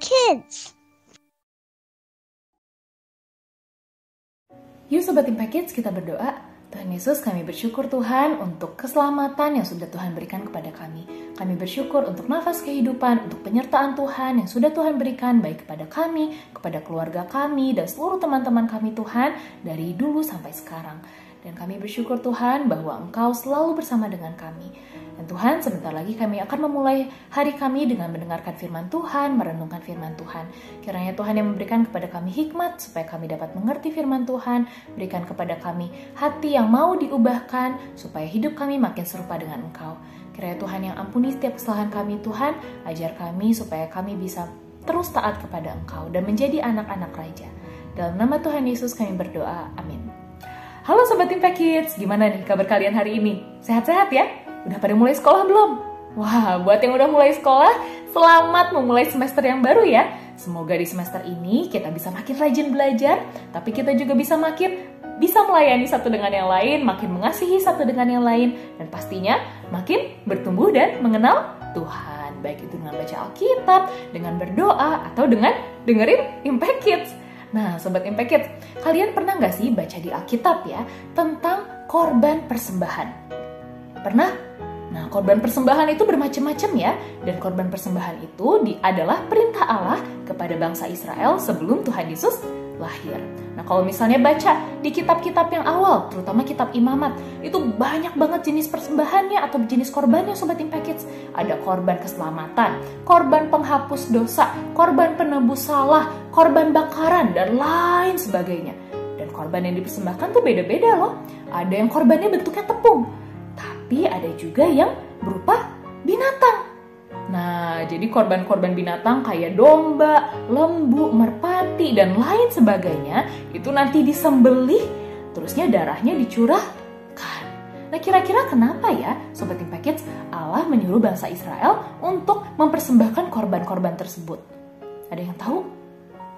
Kids. Yuk Sobat Impact Kids, kita berdoa. Tuhan Yesus, kami bersyukur Tuhan untuk keselamatan yang sudah Tuhan berikan kepada kami. Kami bersyukur untuk nafas kehidupan, untuk penyertaan Tuhan yang sudah Tuhan berikan baik kepada kami, kepada keluarga kami, dan seluruh teman-teman kami Tuhan dari dulu sampai sekarang. Dan kami bersyukur Tuhan bahwa Engkau selalu bersama dengan kami. Dan Tuhan, sebentar lagi kami akan memulai hari kami dengan mendengarkan firman Tuhan, merenungkan firman Tuhan. Kiranya Tuhan yang memberikan kepada kami hikmat supaya kami dapat mengerti firman Tuhan, berikan kepada kami hati yang mau diubahkan supaya hidup kami makin serupa dengan Engkau. Kiranya Tuhan yang ampuni setiap kesalahan kami Tuhan, ajar kami supaya kami bisa terus taat kepada Engkau dan menjadi anak-anak Raja. Dalam nama Tuhan Yesus kami berdoa, amin. Halo Sobat Impact Kids, gimana nih kabar kalian hari ini? Sehat-sehat ya? Udah pada mulai sekolah belum? Wah, buat yang udah mulai sekolah, selamat memulai semester yang baru ya. Semoga di semester ini kita bisa makin rajin belajar, tapi kita juga bisa melayani satu dengan yang lain, makin mengasihi satu dengan yang lain, dan pastinya makin bertumbuh dan mengenal Tuhan. Baik itu dengan baca Alkitab, dengan berdoa, atau dengan dengerin Impact Kids. Nah, Sobat Impact Kids, kalian pernah nggak sih baca di Alkitab ya tentang korban persembahan? Pernah? Nah, korban persembahan itu bermacam-macam ya. Dan korban persembahan itu adalah perintah Allah kepada bangsa Israel sebelum Tuhan Yesus lahir. Nah, kalau misalnya baca di kitab-kitab yang awal, terutama kitab Imamat, itu banyak banget jenis persembahannya atau jenis korbannya Sobat Impact Kids. Ada korban keselamatan, korban penghapus dosa, korban penebus salah, korban bakaran, dan lain sebagainya. Dan korban yang dipersembahkan tuh beda-beda loh. Ada yang korbannya bentuknya tepung, tapi ada juga yang berupa binatang. Nah, jadi korban-korban binatang kayak domba, lembu, merpati, dan lain sebagainya itu nanti disembelih, terusnya darahnya dicurahkan. Nah, kira-kira kenapa ya, Sobat Impact Kids, Allah menyuruh bangsa Israel untuk mempersembahkan korban-korban tersebut? Ada yang tahu?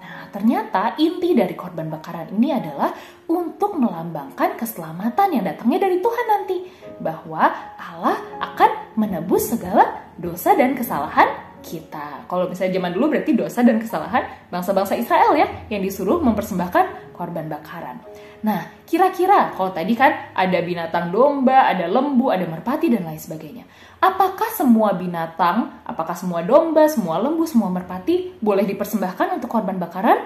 Nah, ternyata inti dari korban bakaran ini adalah untuk melambangkan keselamatan yang datangnya dari Tuhan nanti. Bahwa Allah akan menebus segala dosa dan kesalahan kita. Kalau misalnya zaman dulu berarti dosa dan kesalahan bangsa-bangsa Israel ya, yang disuruh mempersembahkan korban bakaran. Nah, kira-kira kalau tadi kan ada binatang domba, ada lembu, ada merpati, dan lain sebagainya. Apakah semua binatang, apakah semua domba, semua lembu, semua merpati boleh dipersembahkan untuk korban bakaran?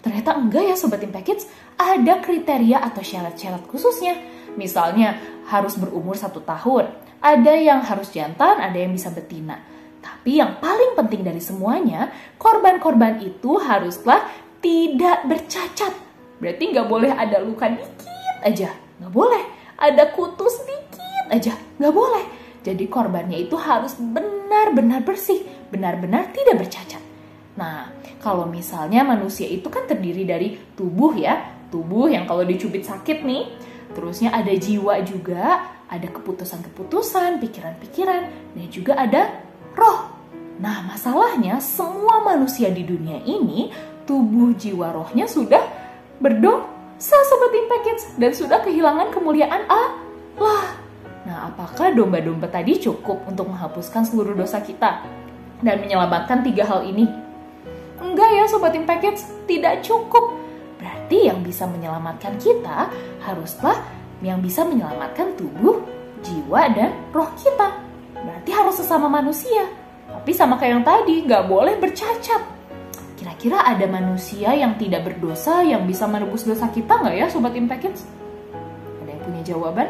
Ternyata enggak ya Sobat Impact Kids, ada kriteria atau syarat-syarat khususnya. Misalnya harus berumur 1 tahun, ada yang harus jantan, ada yang bisa betina. Tapi yang paling penting dari semuanya, korban-korban itu haruslah tidak bercacat. Berarti nggak boleh ada luka dikit aja, nggak boleh. Ada kutus dikit aja, nggak boleh. Jadi korbannya itu harus benar-benar bersih, benar-benar tidak bercacat. Nah, kalau misalnya manusia itu kan terdiri dari tubuh ya, tubuh yang kalau dicubit sakit nih, terusnya ada jiwa juga, ada keputusan-keputusan, pikiran-pikiran, dan juga ada roh. Nah, masalahnya semua manusia di dunia ini, tubuh jiwa rohnya sudah berdosa Sobat Impact Kids, dan sudah kehilangan kemuliaan Allah. Nah, apakah domba-domba tadi cukup untuk menghapuskan seluruh dosa kita dan menyelamatkan 3 hal ini? Enggak ya Sobat Impact Kids, tidak cukup. Berarti yang bisa menyelamatkan kita haruslah yang bisa menyelamatkan tubuh, jiwa, dan roh kita. Berarti harus sesama manusia. Tapi sama kayak yang tadi, nggak boleh bercacat. Kira-kira ada manusia yang tidak berdosa yang bisa menebus dosa kita nggak ya Sobat Impact Kids? Ada yang punya jawaban?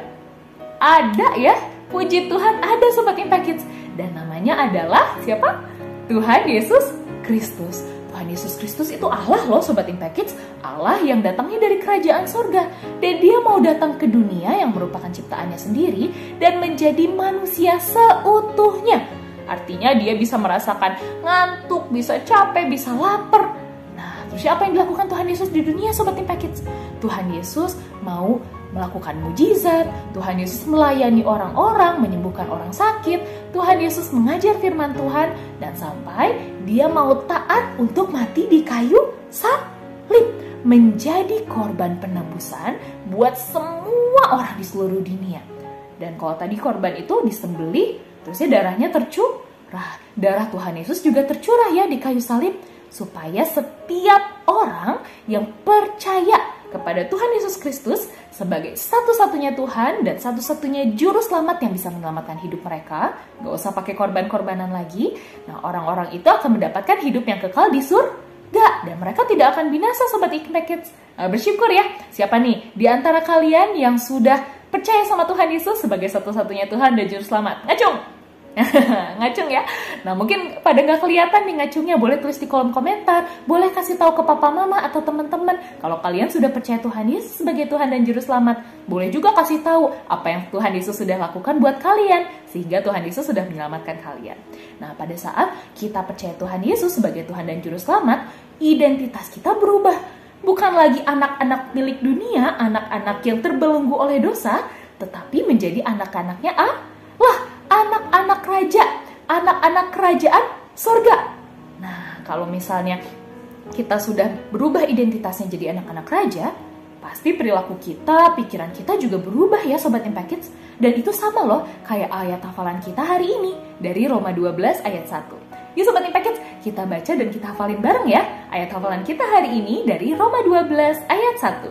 Ada ya, puji Tuhan ada Sobat Impact Kids. Dan namanya adalah siapa? Tuhan Yesus Kristus. Tuhan Yesus Kristus itu Allah loh Sobat Impact Kids. Allah yang datangnya dari kerajaan surga. Dan dia mau datang ke dunia yang merupakan ciptaannya sendiri dan menjadi manusia seutuhnya. Artinya dia bisa merasakan ngantuk, bisa capek, bisa lapar. Nah, terus apa yang dilakukan Tuhan Yesus di dunia Sobat Impact Kids? Tuhan Yesus mau melakukan mujizat, Tuhan Yesus melayani orang-orang, menyembuhkan orang sakit, Tuhan Yesus mengajar firman Tuhan, dan sampai dia mau taat untuk mati di kayu salib, menjadi korban penebusan buat semua orang di seluruh dunia. Dan kalau tadi korban itu disembelih, terusnya darahnya Darah Tuhan Yesus juga tercurah ya di kayu salib, supaya setiap orang yang percaya kepada Tuhan Yesus Kristus sebagai satu-satunya Tuhan dan satu-satunya juru selamat yang bisa menyelamatkan hidup mereka, gak usah pakai korban-korbanan lagi. Nah, orang-orang itu akan mendapatkan hidup yang kekal di surga dan mereka tidak akan binasa, Sobat Impact Kids. Bersyukur ya. Siapa nih di antara kalian yang sudah percaya sama Tuhan Yesus sebagai satu-satunya Tuhan dan juru selamat? Ngacung! Ngacung ya. Nah, mungkin pada nggak kelihatan nih ngacungnya, boleh tulis di kolom komentar, boleh kasih tahu ke papa mama atau teman-teman kalau kalian sudah percaya Tuhan Yesus sebagai Tuhan dan juru selamat. Boleh juga kasih tahu apa yang Tuhan Yesus sudah lakukan buat kalian sehingga Tuhan Yesus sudah menyelamatkan kalian. Nah, pada saat kita percaya Tuhan Yesus sebagai Tuhan dan juru selamat, identitas kita berubah. Bukan lagi anak-anak milik dunia, anak-anak yang terbelenggu oleh dosa, tetapi menjadi anak-anaknya anak-anak raja, anak-anak kerajaan sorga. Nah, kalau misalnya kita sudah berubah identitasnya jadi anak-anak raja, pasti perilaku kita, pikiran kita juga berubah ya Sobat Impact Kids. Dan itu sama loh kayak ayat hafalan kita hari ini dari Roma 12 ayat 1. Yuk Sobat Impact Kids, kita baca dan kita hafalin bareng ya ayat hafalan kita hari ini dari Roma 12 ayat 1.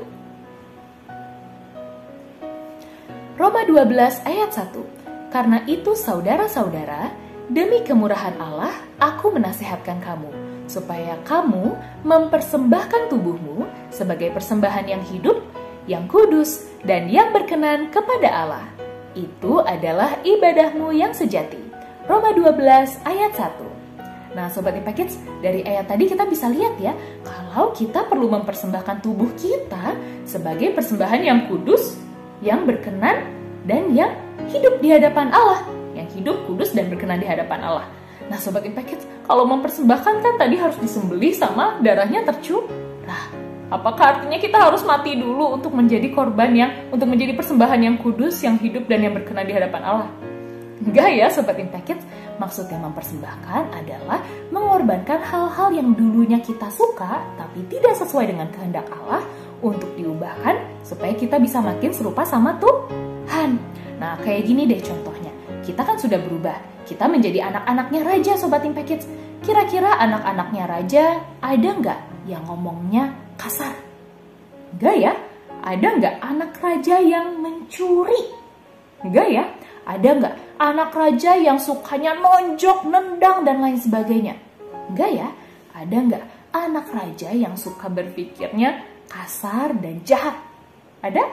Roma 12 ayat 1. Karena itu saudara-saudara, demi kemurahan Allah, aku menasehatkan kamu, supaya kamu mempersembahkan tubuhmu sebagai persembahan yang hidup, yang kudus, dan yang berkenan kepada Allah. Itu adalah ibadahmu yang sejati. Roma 12 ayat 1. Nah, Sobat Impact Kids, dari ayat tadi kita bisa lihat ya, kalau kita perlu mempersembahkan tubuh kita sebagai persembahan yang kudus, yang berkenan, dan yang hidup di hadapan Allah, yang hidup, kudus, dan berkenan di hadapan Allah. Nah, Sobat Impact Kids, kalau mempersembahkan kan tadi harus disembelih sama darahnya tercurah. Apakah artinya kita harus mati dulu untuk menjadi korban untuk menjadi persembahan yang kudus, yang hidup, dan yang berkenan di hadapan Allah? Enggak ya, Sobat Impact Kids. Maksudnya mempersembahkan adalah mengorbankan hal-hal yang dulunya kita suka, tapi tidak sesuai dengan kehendak Allah, untuk diubahkan supaya kita bisa makin serupa sama Tuhan. Nah, kayak gini deh contohnya. Kita kan sudah berubah. Kita menjadi anak-anaknya raja, Sobat Impact Kids. Kira-kira anak-anaknya raja ada nggak yang ngomongnya kasar? Enggak ya? Ada nggak anak raja yang mencuri? Enggak ya? Ada nggak anak raja yang sukanya nonjok, nendang, dan lain sebagainya? Enggak ya? Ada nggak anak raja yang suka berpikirnya kasar dan jahat? Ada?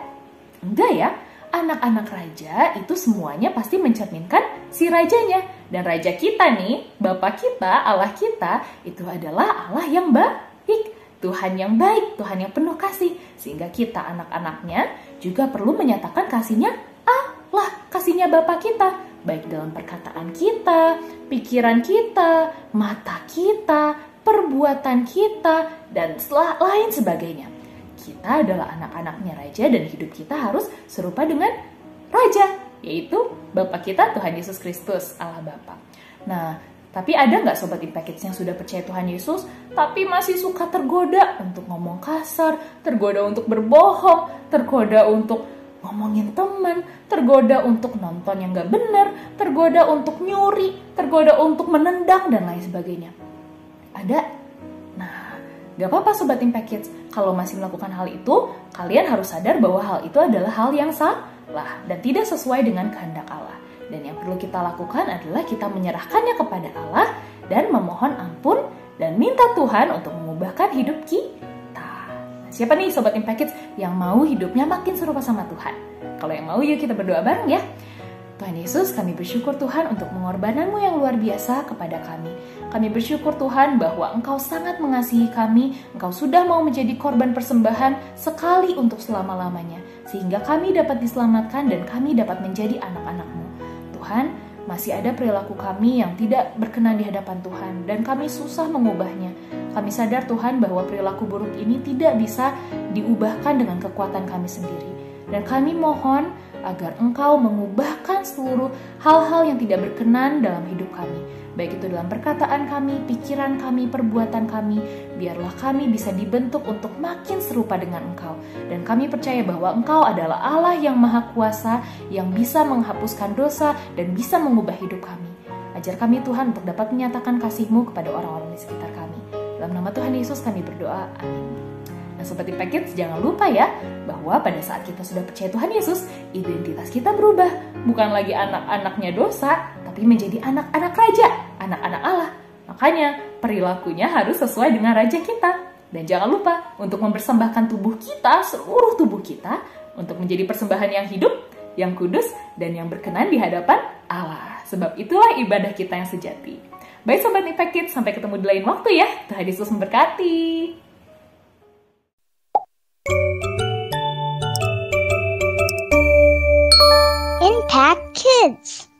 Enggak ya? Anak-anak raja itu semuanya pasti mencerminkan si rajanya. Dan raja kita nih, Bapa kita, Allah kita, itu adalah Allah yang baik. Tuhan yang baik, Tuhan yang penuh kasih. Sehingga kita anak-anaknya juga perlu menyatakan kasihnya Allah, kasihnya Bapa kita. Baik dalam perkataan kita, pikiran kita, mata kita, perbuatan kita, dan lain sebagainya. Kita adalah anak-anaknya raja dan hidup kita harus serupa dengan raja, yaitu Bapa kita Tuhan Yesus Kristus, Allah Bapa. Nah, tapi ada nggak Sobat Impact Kids yang sudah percaya Tuhan Yesus, tapi masih suka tergoda untuk ngomong kasar, tergoda untuk berbohong, tergoda untuk ngomongin teman, tergoda untuk nonton yang nggak benar, tergoda untuk nyuri, tergoda untuk menendang, dan lain sebagainya? Ada? Gak apa-apa Sobat Impact Kids, kalau masih melakukan hal itu, kalian harus sadar bahwa hal itu adalah hal yang salah dan tidak sesuai dengan kehendak Allah. Dan yang perlu kita lakukan adalah kita menyerahkannya kepada Allah dan memohon ampun dan minta Tuhan untuk mengubahkan hidup kita. Nah, siapa nih Sobat Impact Kids yang mau hidupnya makin serupa sama Tuhan? Kalau yang mau, yuk kita berdoa bareng ya. Tuhan Yesus, kami bersyukur Tuhan untuk pengorbananmu yang luar biasa kepada kami. Kami bersyukur Tuhan bahwa Engkau sangat mengasihi kami, Engkau sudah mau menjadi korban persembahan sekali untuk selama-lamanya, sehingga kami dapat diselamatkan dan kami dapat menjadi anak-anak-Mu. Tuhan, masih ada perilaku kami yang tidak berkenan di hadapan Tuhan, dan kami susah mengubahnya. Kami sadar Tuhan bahwa perilaku buruk ini tidak bisa diubahkan dengan kekuatan kami sendiri. Dan kami mohon agar Engkau mengubahkan seluruh hal-hal yang tidak berkenan dalam hidup kami. Baik itu dalam perkataan kami, pikiran kami, perbuatan kami. Biarlah kami bisa dibentuk untuk makin serupa dengan Engkau. Dan kami percaya bahwa Engkau adalah Allah yang Maha Kuasa, yang bisa menghapuskan dosa dan bisa mengubah hidup kami. Ajar kami Tuhan untuk dapat menyatakan kasih-Mu kepada orang-orang di sekitar kami. Dalam nama Tuhan Yesus kami berdoa, amin. Nah Sobat Impact Kids, jangan lupa ya, bahwa pada saat kita sudah percaya Tuhan Yesus, identitas kita berubah. Bukan lagi anak-anaknya dosa, tapi menjadi anak-anak raja, anak-anak Allah. Makanya perilakunya harus sesuai dengan raja kita. Dan jangan lupa untuk mempersembahkan tubuh kita, seluruh tubuh kita, untuk menjadi persembahan yang hidup, yang kudus, dan yang berkenan di hadapan Allah. Sebab itulah ibadah kita yang sejati. Baik Sobat Impact Kids, sampai ketemu di lain waktu ya. Tuhan Yesus memberkati. Impact Kids.